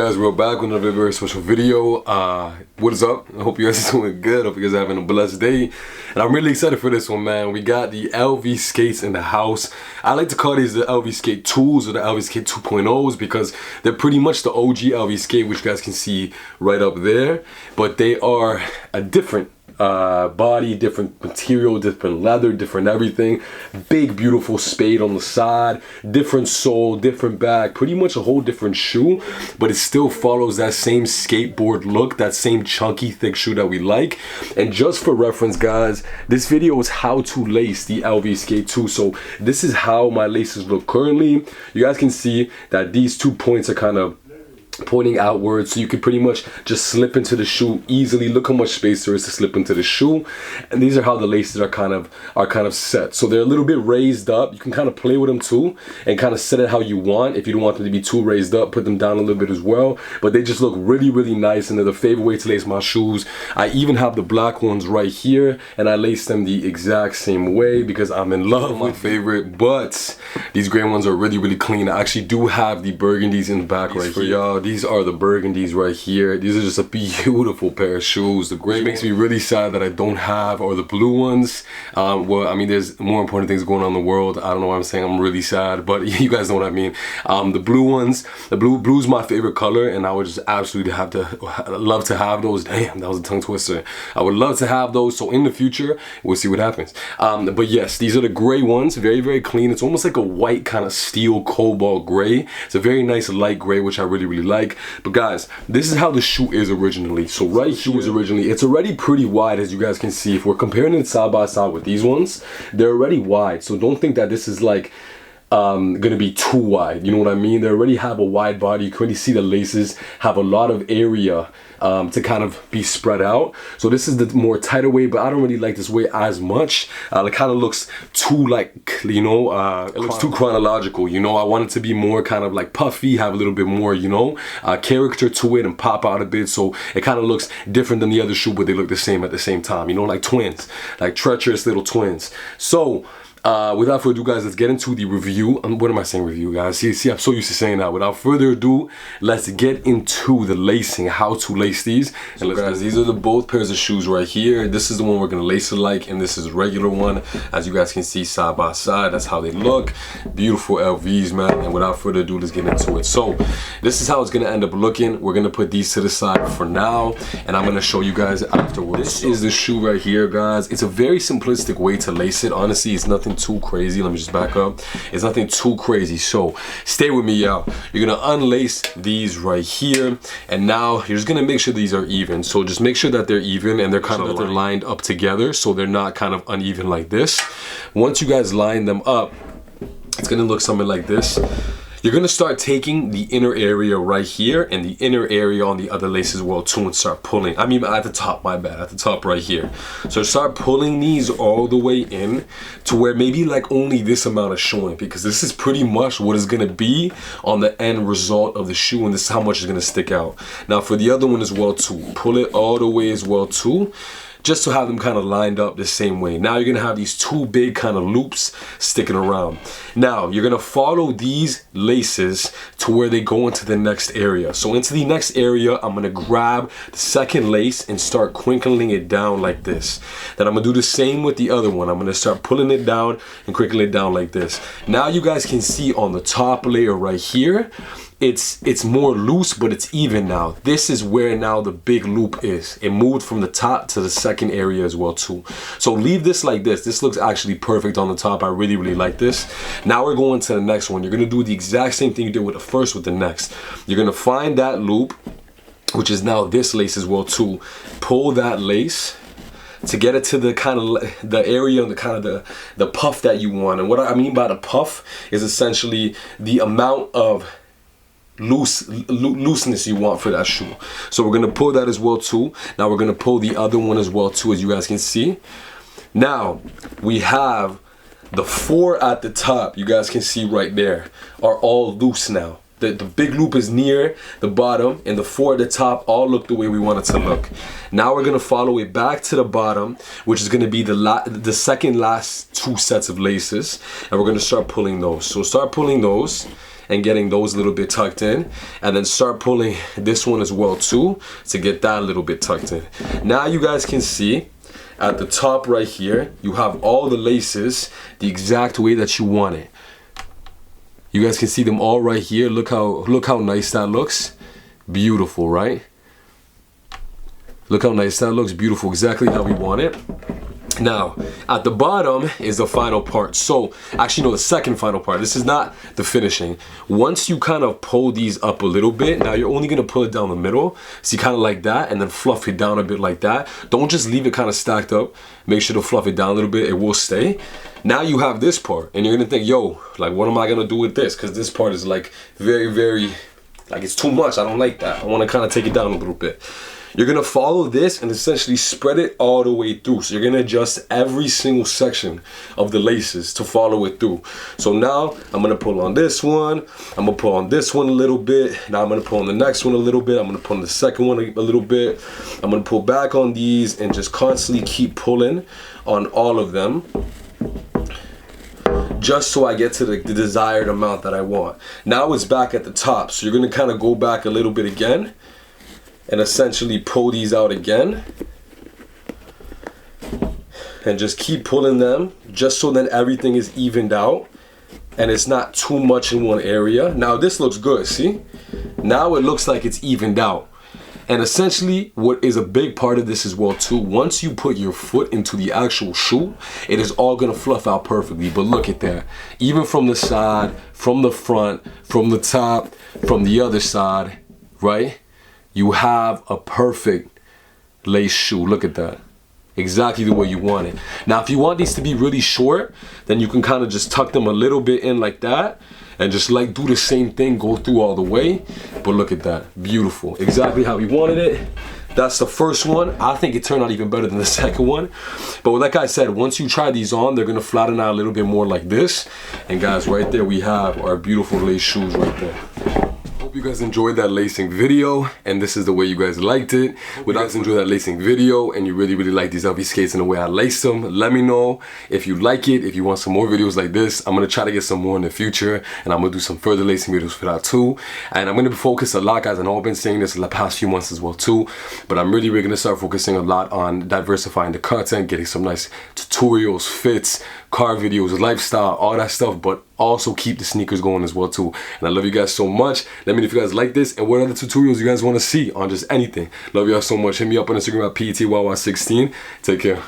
Guys, we're back with another very special video. What is up? I hope you guys are doing good. I hope you guys are having a blessed day. And I'm really excited for this one, man. We got the LV skates in the house. I like to call these the LV skate 2s or the LV skate 2.0s because they're pretty much the OG LV skate, which you guys can see right up there. But they are a different body, different material, different leather, different everything. Big beautiful spade on the side, different sole, different bag, pretty much a whole different shoe, but it still follows that same skateboard look, that same chunky thick shoe that we like. And just for reference, guys, this video is how to lace the LV skate 2. So this is how my laces look currently. You guys can see that these 2 points are kind of pointing outwards, so you could pretty much just slip into the shoe easily. Look how much space there is to slip into the shoe. And these are how the laces are kind of set. So they're a little bit raised up. You can kind of play with them too and kind of set it how you want. If you don't want them to be too raised up, put them down a little bit as well. But they just look really, really nice, and they're the favorite way to lace my shoes. I even have the black ones right here, and I lace them the exact same way because I'm in love with my favorite. But these gray ones are really, really clean. I actually do have the burgundies in the back right for y'all. These are the burgundies right here. These are just a beautiful pair of shoes. The gray makes me really sad that I don't have, or the blue ones. Well, I mean, there's more important things going on in the world. I don't know why I'm saying I'm really sad, but you guys know what I mean. The blue ones, blue's my favorite color, and I would just absolutely love to have those. Damn, that was a tongue twister. I would love to have those. So in the future, we'll see what happens. But yes, these are the gray ones. Very, very clean. It's almost like a white kind of steel cobalt gray. It's a very nice light gray, which I really, really like. But guys, this is how the shoe is originally. So right here is originally, it's already pretty wide, as you guys can see. If we're comparing it side by side with these ones, they're already wide. So don't think that this is like gonna be too wide, you know what I mean? They already have a wide body. You can already see the laces have a lot of area to kind of be spread out. So this is the more tighter way, but I don't really like this way as much. It kind of looks too, like, you know, it looks too chronological, you know. I want it to be more kind of like puffy, have a little bit more, you know, character to it and pop out a bit. So it kind of looks different than the other shoe, but they look the same at the same time, you know, like twins, like treacherous little twins. So without further ado, guys, let's get into the review. What am I saying, review, guys? See, I'm so used to saying that. Without further ado, let's get into the lacing, how to lace these. And guys, these are the both pairs of shoes right here. This is the one we're gonna lace it like, and this is a regular one. As you guys can see, side by side, that's how they look. Beautiful LVs, man. And without further ado, let's get into it. So this is how it's gonna end up looking. We're gonna put these to the side for now, and I'm gonna show you guys afterwards. This is the shoe right here, guys. It's a very simplistic way to lace it. Honestly, it's nothing too crazy. Let me just back up. It's nothing too crazy, so stay with me, y'all. You're gonna unlace these right here, and now you're just gonna make sure these are even. So just make sure that they're even and they're kind of they're lined up together, so they're not kind of uneven like this. Once you guys line them up, it's gonna look something like this. You're gonna start taking the inner area right here and the inner area on the other lace as well too, and start pulling. I mean, at the top, my bad, at the top right here. So start pulling these all the way in to where maybe like only this amount is showing, because this is pretty much what is gonna be on the end result of the shoe, and this is how much is gonna stick out. Now for the other one as well too, pull it all the way as well too, just to have them kind of lined up the same way. Now you're gonna have these two big kind of loops sticking around. Now you're gonna follow these laces to where they go into the next area. So into the next area, I'm gonna grab the second lace and start crinkling it down like this. Then I'm gonna do the same with the other one. I'm gonna start pulling it down and crinkling it down like this. Now you guys can see on the top layer right here, it's more loose, but it's even now. This is where now the big loop is. It moved from the top to the second area as well too. So leave this like this. This looks actually perfect on the top. I really, really like this. Now we're going to the next one. You're gonna do the exact same thing you did with the first with the next. You're gonna find that loop, which is now this lace as well too. Pull that lace to get it to the kind of the area and the kind of the puff that you want. And what I mean by the puff is essentially the amount of looseness you want for that shoe. So we're gonna pull that as well too. Now we're gonna pull the other one as well too, as you guys can see. Now we have the 4 at the top, you guys can see right there, are all loose now. The big loop is near the bottom, and the 4 at the top all look the way we want it to look. Now we're gonna follow it back to the bottom, which is gonna be the second last 2 sets of laces, and we're gonna start pulling those. So start pulling those, and getting those a little bit tucked in, and then start pulling this one as well too to get that a little bit tucked in. Now you guys can see at the top right here, you have all the laces the exact way that you want it. You guys can see them all right here. Look how nice that looks. Beautiful, right? Look how nice that looks. Beautiful, exactly how we want it. Now, at the bottom is the final part. So, actually no, the second final part. This is not the finishing. Once you kind of pull these up a little bit, now you're only gonna pull it down the middle. See, kind of like that, and then fluff it down a bit like that. Don't just leave it kind of stacked up. Make sure to fluff it down a little bit, it will stay. Now you have this part, and you're gonna think, yo, like what am I gonna do with this? Because this part is like very, very, like it's too much. I don't like that. I wanna kind of take it down a little bit. You're gonna follow this and essentially spread it all the way through. So you're gonna adjust every single section of the laces to follow it through. So now I'm gonna pull on this one, I'm gonna pull on this one a little bit, now I'm gonna pull on the next one a little bit, I'm gonna pull on the second one a little bit, I'm gonna pull back on these and just constantly keep pulling on all of them, just so I get to the desired amount that I want. Now it's back at the top, so you're gonna kind of go back a little bit again and essentially pull these out again and just keep pulling them just so that everything is evened out and it's not too much in one area. Now this looks good, see? Now it looks like it's evened out. And essentially what is a big part of this as well too, once you put your foot into the actual shoe, it is all gonna fluff out perfectly. But look at that, even from the side, from the front, from the top, from the other side, right? You have a perfect lace shoe. Look at that. Exactly the way you want it. Now, if you want these to be really short, then you can kind of just tuck them a little bit in like that and just like do the same thing, go through all the way. But look at that. Beautiful. Exactly how we wanted it. That's the first one. I think it turned out even better than the second one. But like I said, once you try these on, they're gonna flatten out a little bit more like this. And guys, right there we have our beautiful lace shoes right there. Hope you guys enjoyed that lacing video, and this is the way you guys liked it. If you guys enjoyed that lacing video and you really like these LV skates and the way I laced them, let me know if you like it. If you want some more videos like this, I'm gonna try to get some more in the future, and I'm gonna do some further lacing videos for that too. And I'm gonna focus a lot, guys. I know I've been saying this the past few months as well too, but I'm really gonna start focusing a lot on diversifying the content, getting some nice tutorials, fits, car videos, lifestyle, all that stuff, but also keep the sneakers going as well too. And I love you guys so much. Let me know if you guys like this and what other tutorials you guys want to see on just anything. Love you all so much. Hit me up on Instagram at PETYY16. Take care.